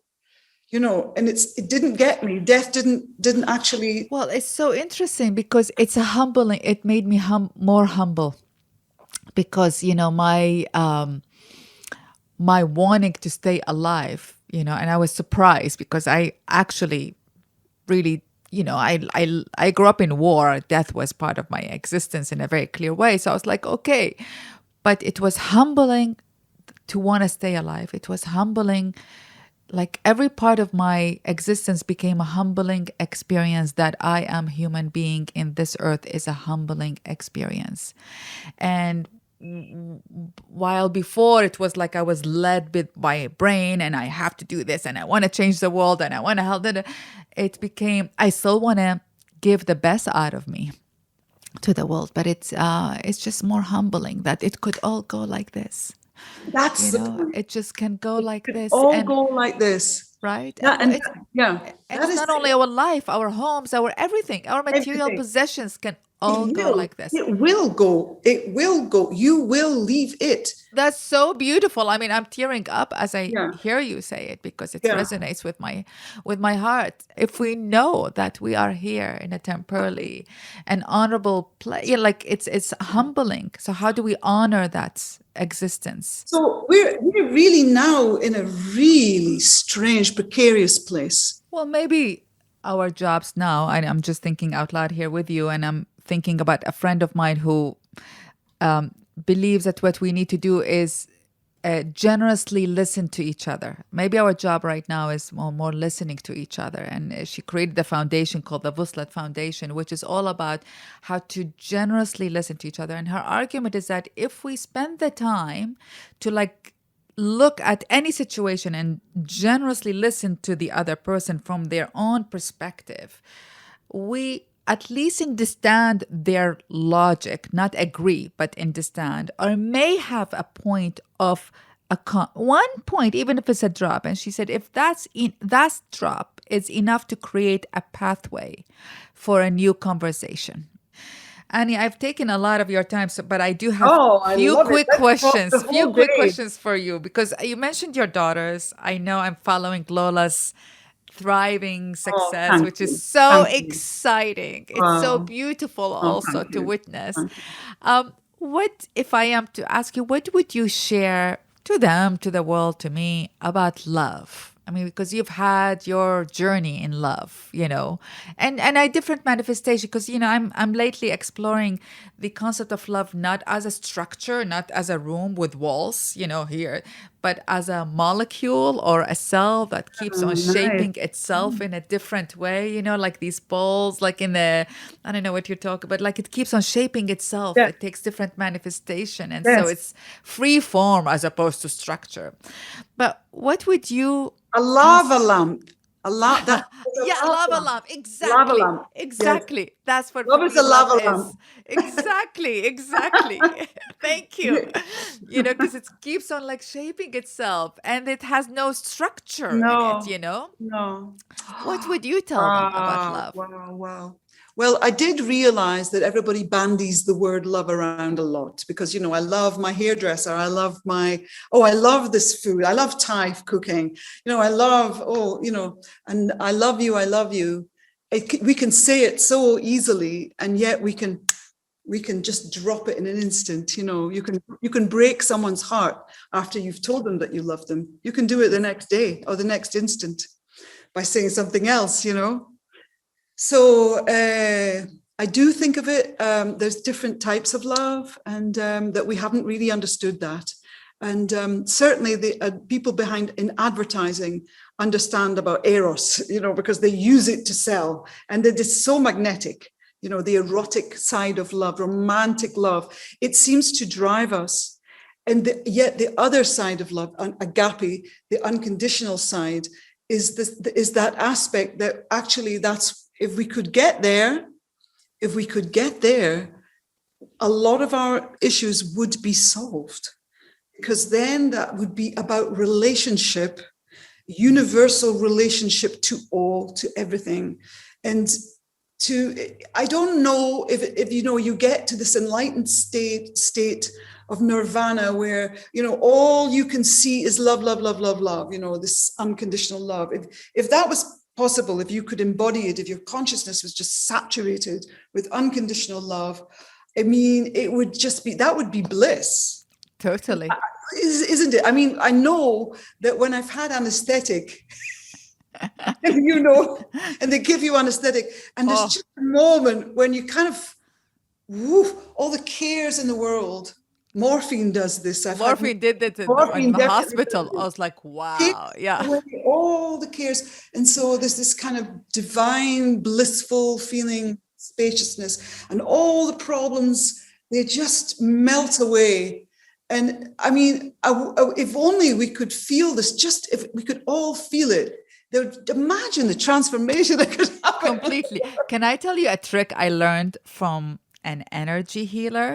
and it didn't get me. Death didn't actually. Well, it's so interesting because it's humbling. It made me more humble because, my wanting to stay alive, and I was surprised because I actually really, I grew up in war. Death was part of my existence in a very clear way. So I was like, okay, but it was humbling to want to stay alive. It was humbling. Like every part of my existence became a humbling experience that I am human being in this earth is a humbling experience. And while before it was like I was led by a brain and I have to do this and I want to change the world and I want to help it became, I still want to give the best out of me to the world, but it's just more humbling that it could all go like this. That's the point. It just can go like this. All go like this. right? Yeah, and It's, yeah, and that it's is not only our life, our homes, our everything, our material everything. possessions can It all go will. like this. It will go. It will go. You will leave it. That's so beautiful. I mean, I'm tearing up as I Yeah. hear you say it because it Yeah. resonates with my heart. If we know that we are here in a temporally and honorable place, yeah, like it's humbling. So how do we honor that existence? So we're really now in a really strange, precarious place. Well, maybe our jobs now, and I'm just thinking out loud here with you, and I'm thinking about a friend of mine who believes that what we need to do is generously listen to each other. Maybe our job right now is more listening to each other. And she created a foundation called the Vuslat Foundation, which is all about how to generously listen to each other. And her argument is that if we spend the time to like look at any situation and generously listen to the other person from their own perspective, we at least understand their logic, not agree, but understand, or may have a point of one point, even if it's a drop. And she said, if that drop is enough to create a pathway for a new conversation. Annie, I've taken a lot of your time, but I do have Oh, I love it. Let's talk the few whole quick day. questions for you because you mentioned your daughters. I know I'm following Lola's thriving Oh, success, thank which is you. so Thank you. exciting. It's so Wow. beautiful Oh, also thank to you. witness. Thank you. What, if I am to ask you, what would you share to them, to the world, to me about love? I mean, because you've had your journey in love, and a different manifestation. Because I'm lately exploring the concept of love not as a structure, not as a room with walls, here, but as a molecule or a cell that keeps Oh, on nice. shaping itself in a different way, like these balls, like in the, I don't know what you're talking about, like it keeps on shaping itself. Yes. It takes different manifestation. And so Yes. it's free form as opposed to structure. But what would you A lava ask? lamp. That's a Yeah, lava lava lamp. lamp. Lava Exactly. lamp. Yes. Exactly. That's what for Love is me a love lava lamp. is. Exactly. Exactly. Thank you. Because it keeps on like shaping itself and it has no structure in it, No, no. What would you tell them about Wow, love? wow, wow. Well, I did realize that everybody bandies the word love around a lot because, I love my hairdresser. I love this food. I love Thai cooking. I love, and I love you. I love you. We can say it so easily, and yet we can just drop it in an instant. You can break someone's heart after you've told them that you love them. You can do it the next day or the next instant by saying something else. So I do think of it. There's different types of love, and that we haven't really understood that. And certainly the people behind in advertising understand about eros, because they use it to sell, and it is so magnetic. The erotic side of love, romantic love, it seems to drive us. And yet the other side of love, agape, the unconditional side, is that aspect that actually if we could get there, a lot of our issues would be solved, because then that would be about relationship, universal relationship to all, to everything. And I don't know if you get to this enlightened state of nirvana where all you can see is love, love, love, love, love, this unconditional love. If that was possible, if you could embody it, if your consciousness was just saturated with unconditional love, I mean, that would be bliss. Totally. Isn't it? I mean, I know that when I've had anesthetic, and they give you anesthetic, and there's just a moment when you kind of, all the cares in the world. Morphine does this. Morphine did that in Morphine the definitely hospital. does I this. was like, Takes wow. Yeah. away all the cares, and so there's this kind of divine, blissful feeling, spaciousness, and all the problems, they just melt away. And I mean, if only we could feel this, just if we could all feel it, imagine the transformation that could happen. Completely. Can I tell you a trick I learned from an energy healer,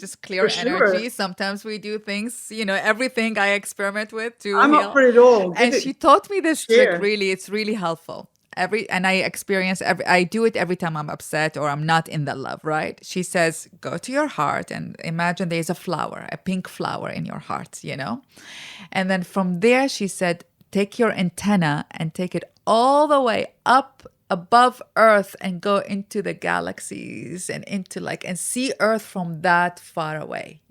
just clear For sure. energy. Sometimes we do things, everything I experiment with to I'm up heal. for it all. And she taught me this trick. Share. Really, it's really helpful. I do it every time I'm upset or I'm not in the love, right? She says, go to your heart and imagine there's a flower, a pink flower in your heart, And then from there, she said, take your antenna and take it all the way up above Earth and go into the galaxies and and see Earth from that far away,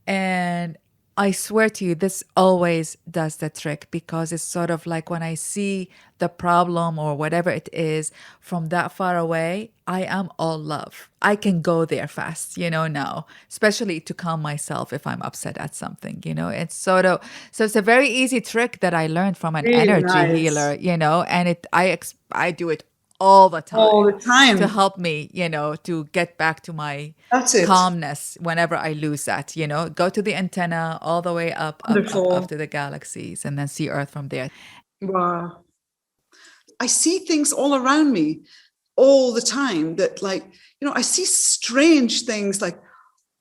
And I swear to you, this always does the trick, because it's sort of like when I see the problem or whatever it is from that far away, I am all love. I can go there fast, now, especially to calm myself if I'm upset at something, It's so it's a very easy trick that I learned from an Really energy nice. healer, and I do it all the All time the to time. help me, to get back to my That's it. calmness whenever I lose that, go to the antenna all the way up Wonderful. to the galaxies and then see Earth from there. Wow. I see things all around me all the time that, like, I see strange things like,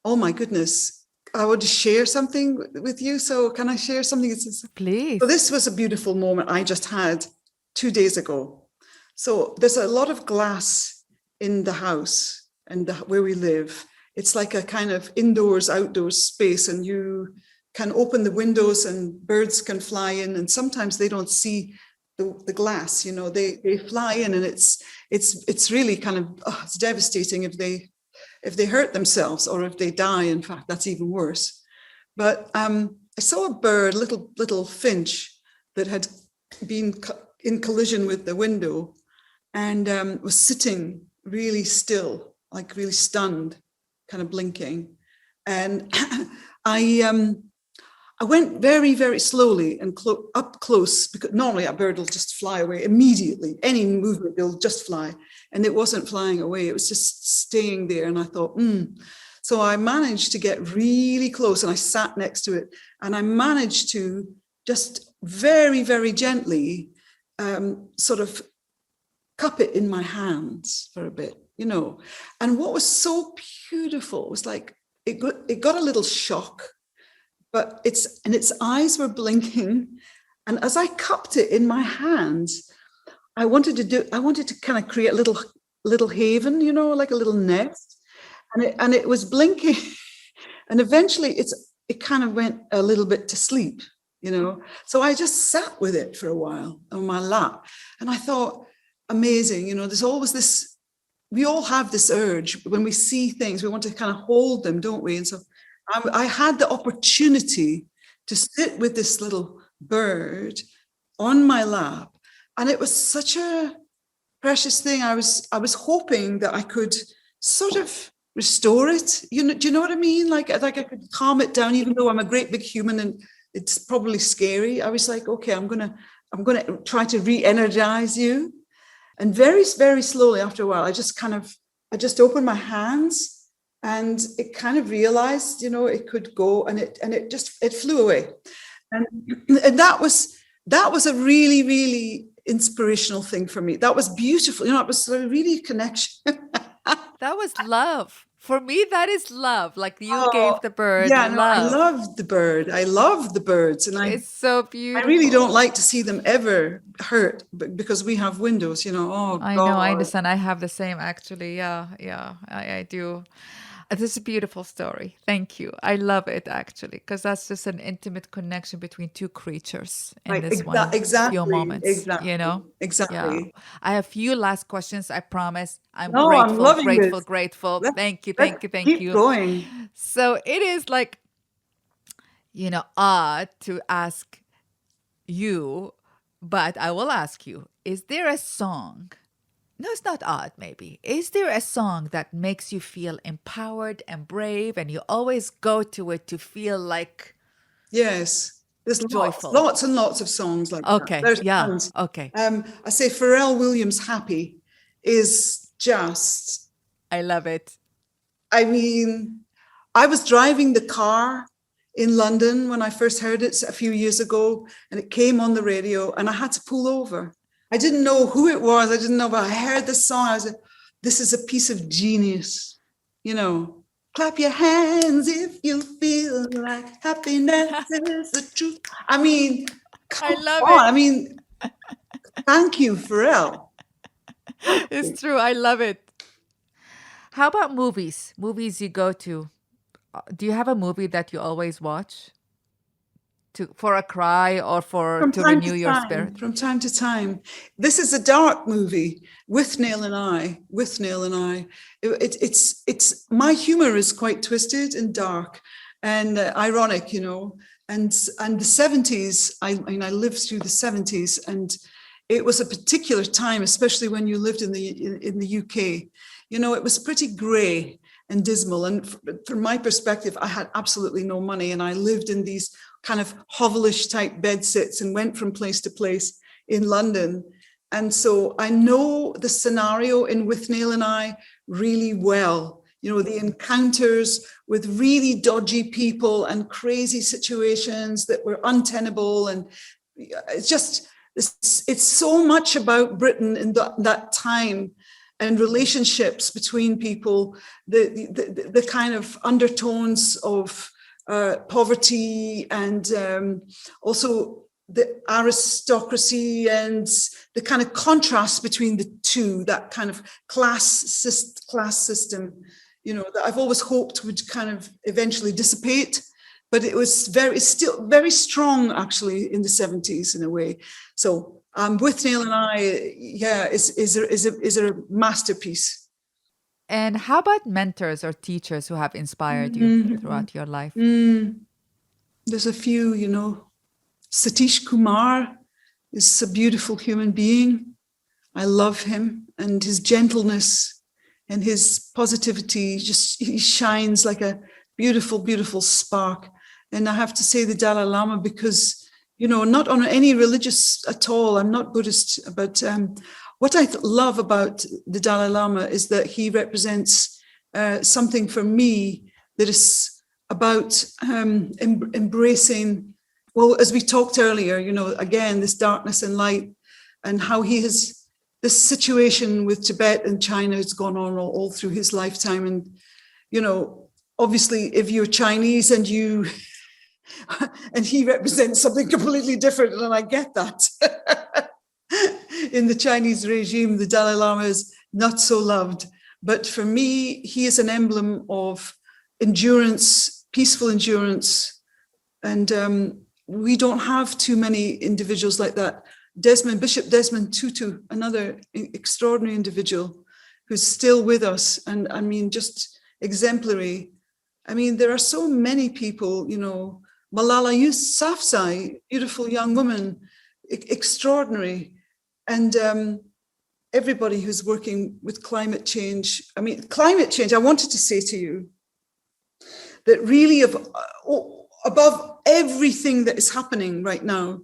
oh my goodness, I want to share something with you. So can I share something? Please. So this was a beautiful moment I just had 2 days ago. So there's a lot of glass in the house and where we live. It's like a kind of indoors, outdoors space, and you can open the windows and birds can fly in, and sometimes they don't see the glass, they fly in, and it's really kind of, it's devastating if they hurt themselves or if they die. In fact, that's even worse. But I saw a bird, little finch, that had been in collision with the window and was sitting really still, like really stunned, kind of blinking. And I went very, very slowly and up close, because normally a bird will just fly away immediately. Any movement, they'll just fly. And it wasn't flying away. It was just staying there. And I thought, So I managed to get really close, and I sat next to it. And I managed to just very, very gently sort of cup it in my hands for a bit, And what was so beautiful was like, it got a little shock, but its eyes were blinking. And as I cupped it in my hands, I wanted to kind of create a little haven, like a little nest. And it was blinking. And eventually it kind of went a little bit to sleep, So I just sat with it for a while on my lap. And I thought, amazing, there's always this, we all have this urge when we see things, we want to kind of hold them, don't we? And so I had the opportunity to sit with this little bird on my lap, and it was such a precious thing. I was hoping that I could sort of restore it. Do you know what I mean? Like I could calm it down, even though I'm a great big human and it's probably scary. I was like, okay, I'm gonna try to re-energize you. And very, very slowly, after a while, I just opened my hands. And it kind of realized, it could go, and it flew away. And that was a really, really inspirational thing for me. That was beautiful. It was a really connection. That was love. For me, that is love. Like you gave the bird love. I love the bird. I love the birds. And it's so beautiful. I really don't like to see them ever hurt, because we have windows, Oh, I know, I understand. I have the same, actually. Yeah, I do. This is a beautiful story. Thank you. I love it, actually, because that's just an intimate connection between two creatures in this few moments. Exactly. Exactly. Yeah. I have a few last questions, I promise. I'm grateful. Let's, Thank you. Keep going. So it is like, odd to ask you, but I will ask you, is there a song? No, it's not odd, maybe. Is there a song that makes you feel empowered and brave, and you always go to it to feel like... Yes, there's joyful. Lots and lots of songs like that. There's tons. Okay. I say Pharrell Williams' Happy is just... I love it. I mean, I was driving the car in London when I first heard it a few years ago, and it came on the radio, and I had to pull over. I didn't know who it was. I didn't know, but I heard the song. I was like, this is a piece of genius, clap your hands if you feel like happiness is the truth. I mean, I come love on. it. I mean, thank you, Pharrell. It's true. I love it. How about movies? Movies you go to. Do you have a movie that you always watch for a cry or for From to time to renew your time, spirit? from time to time. This is a dark movie with Neil and I. With Neil and I, it's my humor is quite twisted and dark and ironic, And the 70s. I mean, I lived through the 70s, and it was a particular time, especially when you lived in the UK. It was pretty grey and dismal. And from my perspective, I had absolutely no money, and I lived in these kind of hovelish type bed sits and went from place to place in London. And so I know the scenario in With Neil and I really well. The encounters with really dodgy people and crazy situations that were untenable. And it's just, it's so much about Britain in that time, and relationships between people, the kind of undertones of poverty, and also the aristocracy, and the kind of contrast between the two, that kind of class system, that I've always hoped would kind of eventually dissipate. But it was still very strong, actually, in the 70s in a way. So With Neil and I, is a masterpiece. And how about mentors or teachers who have inspired you throughout your life? There's a few, Satish Kumar is a beautiful human being. I love him, and his gentleness and his positivity, he shines like a beautiful, beautiful spark. And I have to say the Dalai Lama, because, not on any religious at all, I'm not Buddhist, but what I love about the Dalai Lama is that he represents something for me that is about embracing, well, as we talked earlier, again, this darkness and light, and how this situation with Tibet and China has gone on all through his lifetime. And, obviously, if you're Chinese and and he represents something completely different, and I get that. In the Chinese regime, the Dalai Lama is not so loved. But for me, he is an emblem of endurance, peaceful endurance. And we don't have too many individuals like that. Bishop Desmond Tutu, another extraordinary individual who's still with us. And I mean, just exemplary. I mean, there are so many people, Malala Yousafzai, beautiful young woman, extraordinary. And everybody who's working with climate change. I mean, climate change, I wanted to say to you that really above everything that is happening right now,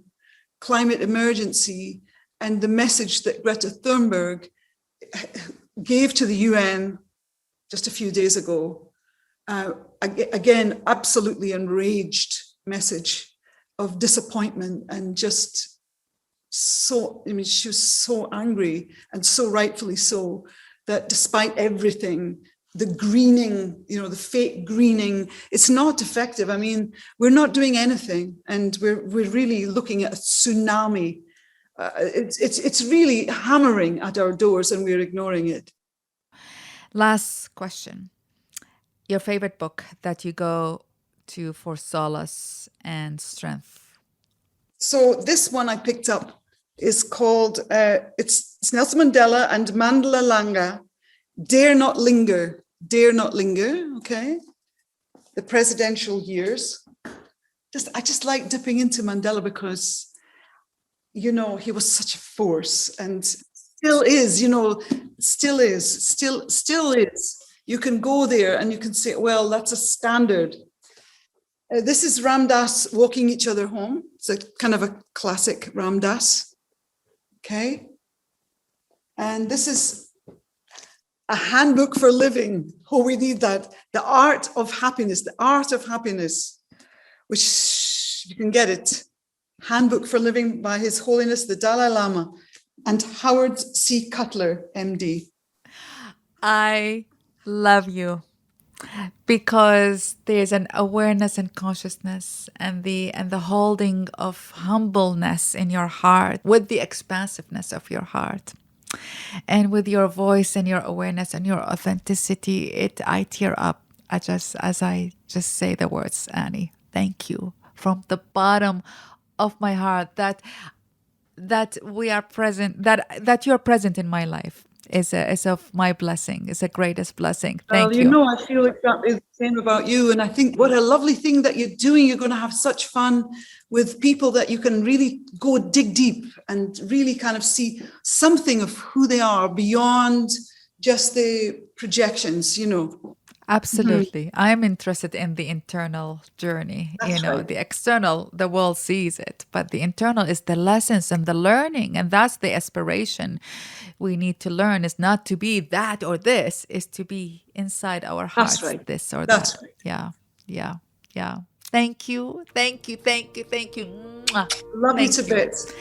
climate emergency, and the message that Greta Thunberg gave to the UN just a few days ago, again, absolutely enraged message of disappointment, and just she was so angry, and so rightfully so, that despite everything, the greening, the fake greening, it's not effective. I mean, we're not doing anything, and we're really looking at a tsunami. It's really hammering at our doors, and we're ignoring it. Last question. Your favorite book that you go to for solace and strength? So this one I picked up is called, it's Nelson Mandela and Mandela Langa, Dare Not Linger. Dare Not Linger, okay? The presidential years. I just like dipping into Mandela because, he was such a force, and still is, still is. You can go there and you can say, well, that's a standard. This is Ram Dass walking each other home. It's a kind of a classic Ram Dass. Okay. And this is a handbook for living. Oh, we need that. The art of happiness, which you can get it. Handbook for Living by His Holiness the Dalai Lama and Howard C. Cutler, MD. I love you because there's an awareness and consciousness and the holding of humbleness in your heart with the expansiveness of your heart. And with your voice and your awareness and your authenticity, I tear up as I just say the words, Annie. Thank you from the bottom of my heart that we are present, that you're present in my life is of my blessing, is the greatest blessing. Well, Thank you. I feel exactly the same about you. And I think what a lovely thing that you're doing. You're going to have such fun with people that you can really go dig deep and really kind of see something of who they are beyond just the projections, Absolutely. I'm interested in the internal journey. That's right. The external, the world sees it, but the internal is the lessons and the learning. And that's the aspiration we need to learn, is not to be that or this, is to be inside our That's hearts, right. this or That's that. right. Yeah. Yeah. Yeah. Thank you. Thank you. Thank you. Thank you. Mwah. Love you to Thank you. bits.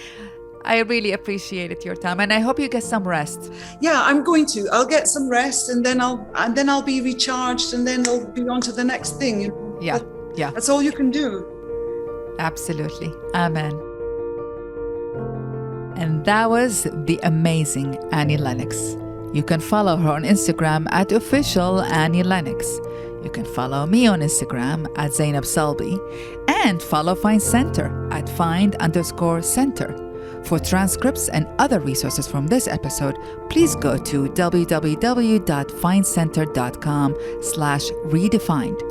I really appreciated your time, and I hope you get some rest. Yeah, I'm going to. I'll get some rest, and then I'll be recharged, and then I'll be on to the next thing. Yeah. Yeah. That's all you can do. Absolutely. Amen. And that was the amazing Annie Lennox. You can follow her on Instagram at official Annie Lennox. You can follow me on Instagram at Zainab Salbi, and follow Find Center at find_center. For transcripts and other resources from this episode, please go to www.findcenter.com/redefined.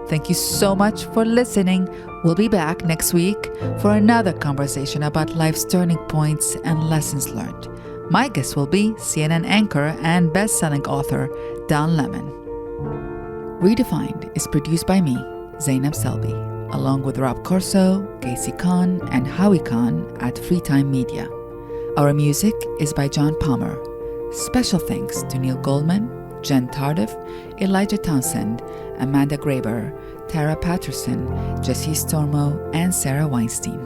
Thank you so much for listening. We'll be back next week for another conversation about life's turning points and lessons learned. My guest will be CNN anchor and best-selling author Don Lemon. Redefined is produced by me, Zainab Salbi, along with Rob Corso, Casey Khan, and Howie Khan at Freetime Media. Our music is by John Palmer. Special thanks to Neil Goldman, Jen Tardif, Elijah Townsend, Amanda Graber, Tara Patterson, Jessie Stormo, and Sarah Weinstein.